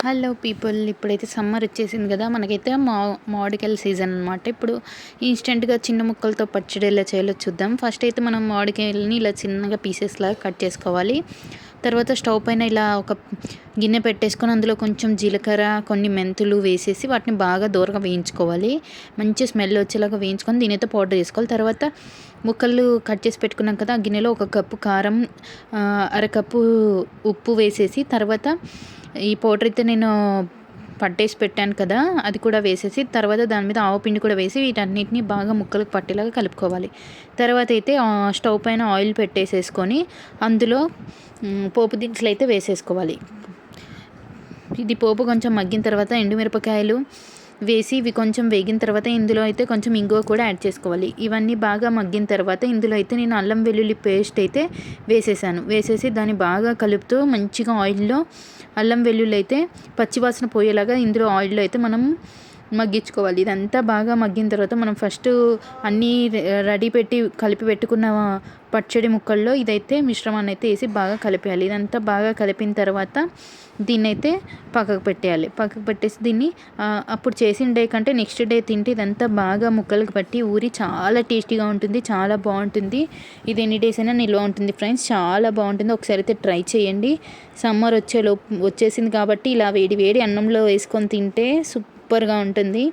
Hello people, ఇప్పుడైతే summer వచ్చేసింది కదా. మనకైతే మామిడికాయల సీజన్ అనమాట. ఇప్పుడు ఇన్స్టెంట్గా చిన్న ముక్కలతో పచ్చడి ఎలా చేయాలో చూద్దాం. ఫస్ట్ అయితే మనం మామిడికాయలని ఇలా చిన్నగా పీసెస్ లాగా కట్ చేసుకోవాలి. తర్వాత స్టవ్ పైన ఇలా ఒక గిన్నె పెట్టేసుకొని అందులో కొంచెం జీలకర్ర, కొన్ని మెంతులు వేసేసి వాటిని బాగా దూరగా వేయించుకోవాలి. మంచి స్మెల్ వచ్చేలాగా వేయించుకొని దీనితో పౌడర్ చేసుకోవాలి. తర్వాత ముక్కలు కట్ చేసి పెట్టుకున్నాం కదా, ఆ గిన్నెలో 1 కప్పు కారం, అరకప్పు ఉప్పు వేసేసి, తర్వాత ఈ పౌడర్ అయితే నేను పట్టేసి పెట్టాను కదా, అది కూడా వేసేసి, తర్వాత దాని మీద ఆవపిండి కూడా వేసి వీటన్నిటిని బాగా ముక్కలకు పట్టేలాగా కలుపుకోవాలి. తర్వాత అయితే స్టవ్ పైన ఆయిల్ పెట్టేసేసుకొని అందులో పోపు దినుసులు అయితే వేసేసుకోవాలి. ఇది పోపు కొంచెం మగ్గిన తర్వాత ఎండుమిరపకాయలు వేసి ఇవి కొంచెం వేగిన తర్వాత ఇందులో అయితే కొంచెం ఇంగువ కూడా యాడ్ చేసుకోవాలి. ఇవన్నీ బాగా మగ్గిన తర్వాత ఇందులో అయితే నేను అల్లం వెల్లుల్లి పేస్ట్ అయితే వేసేసి దాన్ని బాగా కలుపుతూ మంచిగా ఆయిల్లో అల్లం వెల్లుల్లి అయితే పచ్చివాసన పోయేలాగా ఇందులో ఆయిల్లో అయితే మనం మగ్గించుకోవాలి. ఇదంతా బాగా మగ్గిన తర్వాత మనం ఫస్ట్ అన్నీ రెడీ పెట్టి కలిపి పెట్టుకున్న పచ్చడి ముక్కల్లో ఇదైతే మిశ్రమాన్ని అయితే వేసి బాగా కలిపేయాలి. ఇదంతా బాగా కలిపిన తర్వాత దీన్నైతే పక్కకు పెట్టేయాలి. పక్కకు పెట్టేసి దీన్ని అప్పుడు చేసిన డే కంటే నెక్స్ట్ డే తింటే ఇదంతా బాగా ముక్కలకు పట్టి ఊరి చాలా టేస్టీగా ఉంటుంది, చాలా బాగుంటుంది. ఇది ఎన్ని డేస్ అయినా నిల్వ ఉంటుంది ఫ్రెండ్స్, చాలా బాగుంటుంది. ఒకసారి అయితే ట్రై చేయండి. సమ్మర్ వచ్చేసింది కాబట్టి ఇలా వేడి వేడి అన్నంలో వేసుకొని తింటే సూపర్గా ఉంటుంది.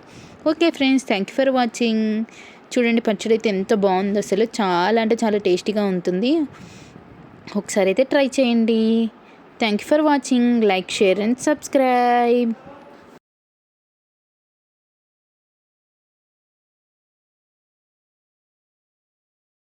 Okay friends, thank you for watching. చూడండి పచ్చడి అయితే ఎంత బాగుందో, అసలు చాలా అంటే చాలా టేస్టీగా ఉంటుంది. ఒకసారి అయితే ట్రై చేయండి. Thank you for watching. Like, share and subscribe.